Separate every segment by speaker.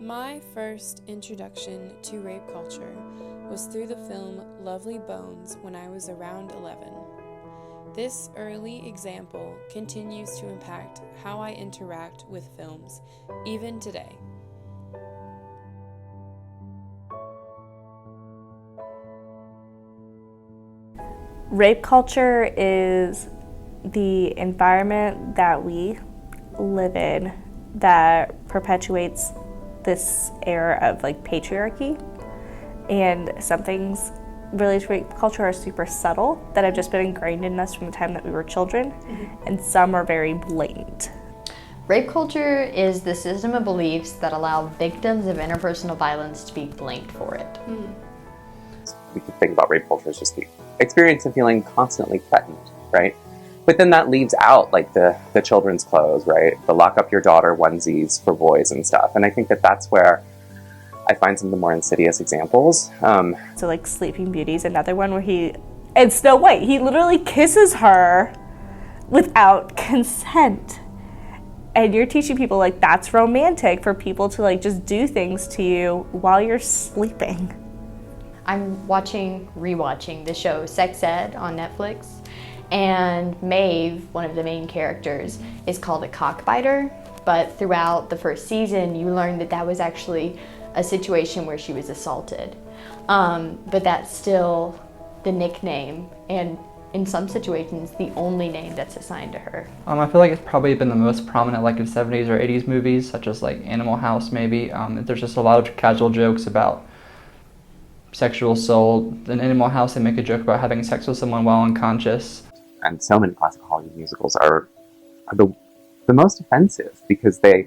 Speaker 1: My first introduction to rape culture was through the film Lovely Bones when I was around 11. This early example continues to impact how I interact with films, even today.
Speaker 2: Rape culture is the environment that we live in that perpetuates this era of patriarchy, and some things related to rape culture are super subtle that have just been ingrained in us from the time that we were children, and some are very blatant.
Speaker 3: Rape culture is the system of beliefs that allow victims of interpersonal violence to be blamed for it.
Speaker 4: We could think about rape culture as just the experience of feeling constantly threatened, right? But then that leaves out the children's clothes, right? The lock up your daughter onesies for boys and stuff. And I think that that's where I find some of the more insidious examples.
Speaker 2: So Sleeping Beauty's another one where and Snow White, he literally kisses her without consent. And you're teaching people that's romantic for people to just do things to you while you're sleeping.
Speaker 3: I'm rewatching the show Sex Ed on Netflix, and Maeve, one of the main characters, is called a cockbiter, but throughout the first season you learn that was actually a situation where she was assaulted. But that's still the nickname, and in some situations the only name that's assigned to her.
Speaker 5: I feel like it's probably been the most prominent in 70s or 80s movies, such as Animal House maybe. There's just a lot of casual jokes about sexual assault. In Animal House they make a joke about having sex with someone while unconscious.
Speaker 4: And so many classic Hollywood musicals are the most offensive because they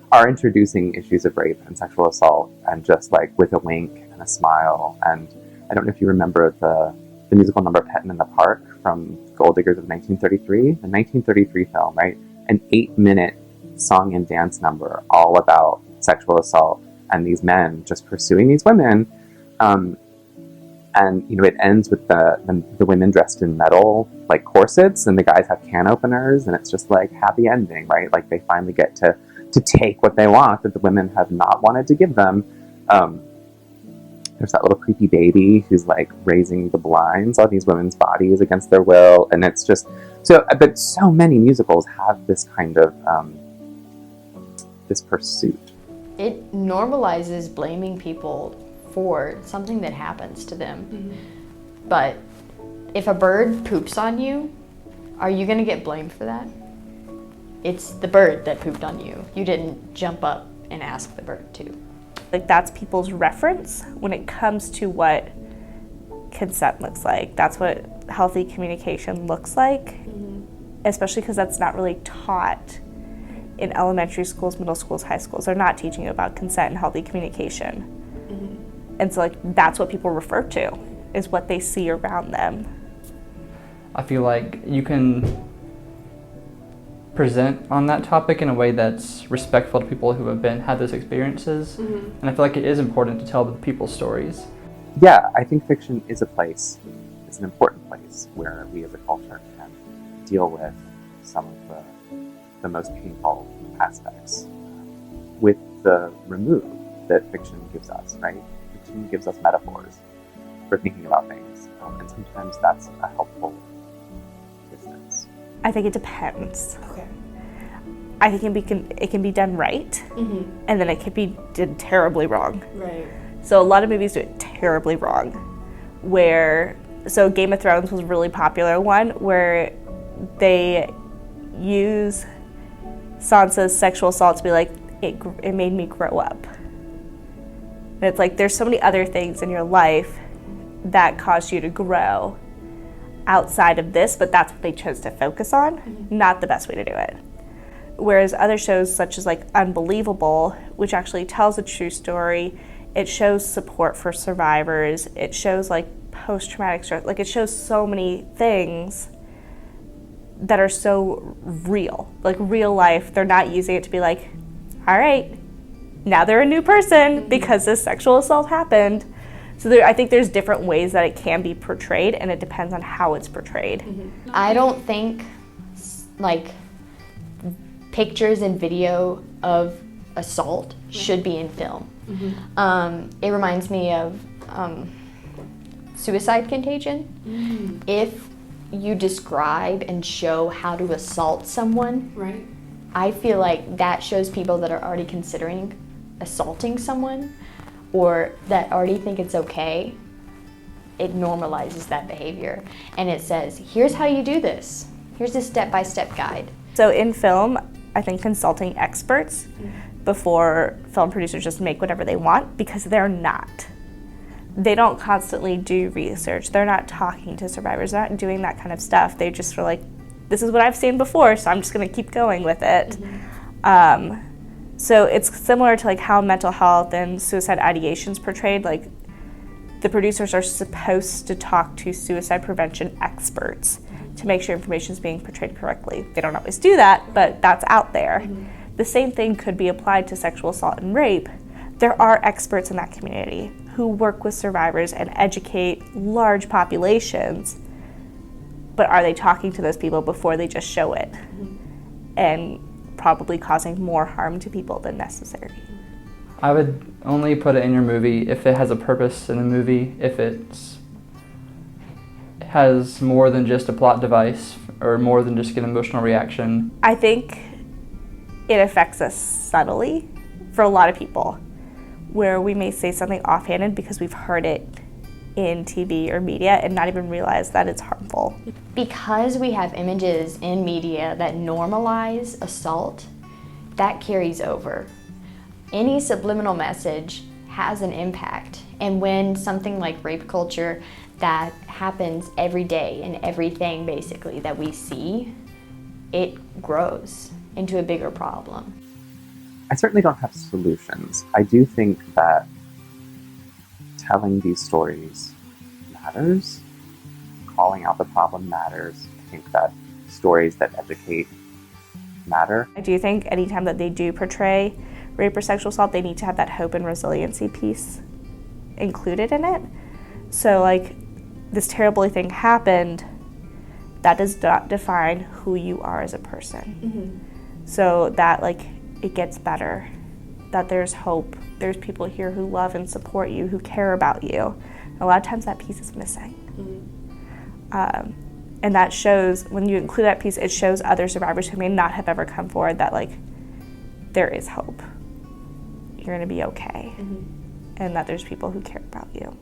Speaker 4: are introducing issues of rape and sexual assault, and just with a wink and a smile. And I don't know if you remember the musical number Pettin' in the Park from Gold Diggers of 1933, the 1933 film, right? An 8-minute song and dance number all about sexual assault and these men just pursuing these women. And it ends with the women dressed in metal corsets, and the guys have can openers, and it's just happy ending, right? They finally get to take what they want that the women have not wanted to give them. There's that little creepy baby who's raising the blinds on these women's bodies against their will, and it's just so. But so many musicals have this kind of this pursuit.
Speaker 3: It normalizes blaming people for something that happens to them. But if a bird poops on you, are you going to get blamed for that? It's the bird that pooped on you. You didn't jump up and ask the bird to.
Speaker 2: That's people's reference when it comes to what consent looks like. That's what healthy communication looks like, especially because that's not really taught in elementary schools, middle schools, high schools. They're not teaching you about consent and healthy communication. And so that's what people refer to, is what they see around them.
Speaker 5: I feel like you can present on that topic in a way that's respectful to people who have had those experiences. And I feel like it is important to tell the people's stories.
Speaker 4: Yeah, I think fiction is it's an important place where we as a culture can deal with some of the most painful aspects with the remove that fiction gives us, right? Fiction gives us metaphors for thinking about things, and sometimes that's a helpful distance.
Speaker 2: I think it depends.
Speaker 1: Okay.
Speaker 2: I think it can be done right, and then it can be done terribly wrong.
Speaker 1: Right.
Speaker 2: So a lot of movies do it terribly wrong, so Game of Thrones was a really popular one where they use Sansa's sexual assault to be it made me grow up. And it's there's so many other things in your life that caused you to grow outside of this, but that's what they chose to focus on. Not the best way to do it. Whereas other shows such as Unbelievable, which actually tells a true story, it shows support for survivors, it shows post-traumatic stress, it shows so many things that are so real, real life. They're not using it to be all right, now they're a new person because this sexual assault happened. So I think there's different ways that it can be portrayed, and it depends on how it's portrayed.
Speaker 3: I don't think pictures and video of assault should be in film. It reminds me of suicide contagion. If you describe and show how to assault someone,
Speaker 1: Right.
Speaker 3: I feel like that shows people that are already considering assaulting someone or that already think it's okay. It normalizes that behavior. And it says, here's how you do this. Here's a step-by-step guide.
Speaker 2: So in film, I think consulting experts before film producers just make whatever they want, because they're not. They don't constantly do research. They're not talking to survivors. They're not doing that kind of stuff. They just are like, this is what I've seen before, so I'm just going to keep going with it. So it's similar to like how mental health and suicide ideation's portrayed. Like, the producers are supposed to talk to suicide prevention experts to make sure information is being portrayed correctly. They don't always do that, but that's out there. The same thing could be applied to sexual assault and rape. There are experts in that community who work with survivors and educate large populations, but are they talking to those people before they just show it? And probably causing more harm to people than necessary.
Speaker 5: I would only put it in your movie if it has a purpose in the movie, if it has more than just a plot device or more than just an emotional reaction.
Speaker 2: I think it affects us subtly for a lot of people, where we may say something offhanded because we've heard it in TV or media and not even realize that it's harmful.
Speaker 3: Because we have images in media that normalize assault, that carries over. Any subliminal message has an impact. And when something like rape culture that happens every day in everything basically that we see, it grows into a bigger problem.
Speaker 4: I certainly don't have solutions. I do think that telling these stories matters. Calling out the problem matters. I think that stories that educate matter.
Speaker 2: I do think anytime that they do portray rape or sexual assault, they need to have that hope and resiliency piece included in it. So like, this terrible thing happened, that does not define who you are as a person. So that like, it gets better, that there's hope, there's people here who love and support you, who care about you. A lot of times that piece is missing. And that shows, when you include that piece, it shows other survivors who may not have ever come forward that like, there is hope. You're gonna be okay. And that there's people who care about you.